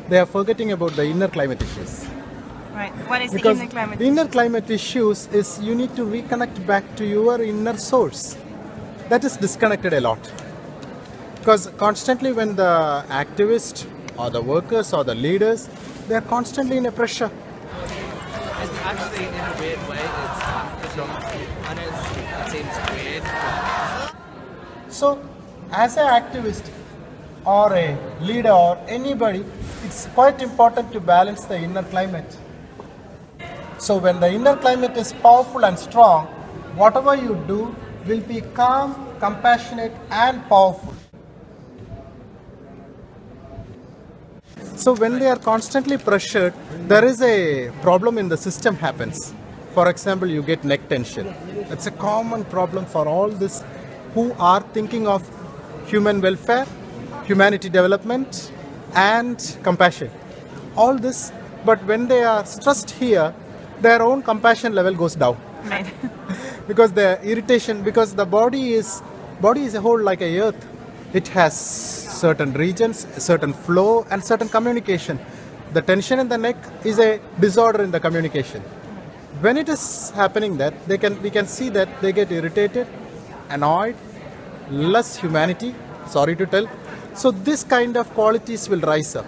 they are forgetting about the inner climate issues. Right. What is Because the inner climate? the inner climate issues is you need to reconnect back to your inner source. That is disconnected a lot. Because constantly when the activists or the workers or the leaders, they are constantly in a pressure. And actually, in a weird way, I know it seems weird, but So, as an activist or a leader or anybody, it's quite important to balance the inner climate. So, when the inner climate is powerful and strong, whatever you do will be calm, compassionate, and powerful. So, when they are constantly pressured, there is a problem in the system happens. For example, you get neck tension. It's a common problem for all this who are thinking of human welfare, humanity development, and compassion. All this, but when they are stressed here, their own compassion level goes down Right. because the irritation, because the body is a whole like a earth. It has certain regions, certain flow, and certain communication. The tension in the neck is a disorder in the communication. When it is happening that we can see that they get irritated, annoyed, less humanity, sorry to tell. So this kind of qualities will rise up.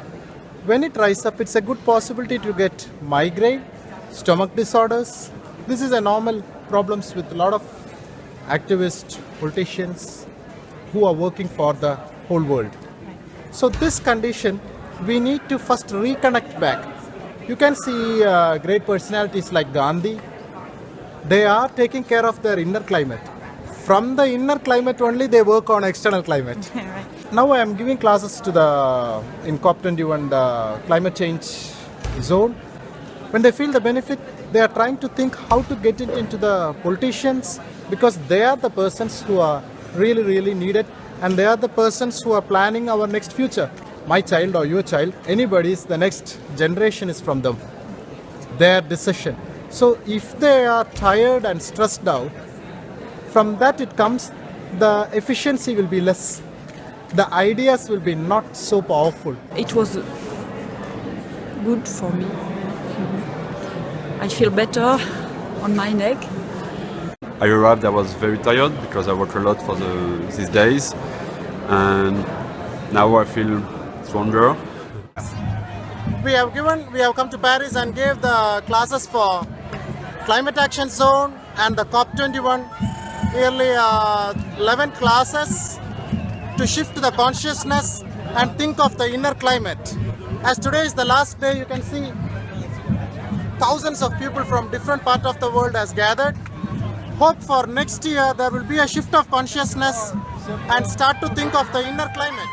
When it rises up, it's a good possibility to get migraine, stomach disorders. This is a normal problems with a lot of activists, politicians who are working for the whole world. So this condition, we need to first reconnect back. You can see great personalities like Gandhi. They are taking care of their inner climate. From the inner climate only, they work on external climate. Right. Now I am giving classes to in COP21, the climate change zone. When they feel the benefit, they are trying to think how to get it into the politicians, because they are the persons who are really, really needed, and they are the persons who are planning our next future. My child or your child, anybody's, the next generation is from them. Their decision. So if they are tired and stressed out, from that it comes, the efficiency will be less. The ideas will be not so powerful. It was good for me. I feel better on my neck. I arrived, I was very tired because I worked a lot for these days, and now I feel stronger. We have come to Paris and gave the classes for Climate Action Zone and the COP21, nearly 11 classes to shift the consciousness and think of the inner climate. As today is the last day, you can see thousands of people from different parts of the world has gathered. Hope for next year there will be a shift of consciousness and start to think of the inner climate.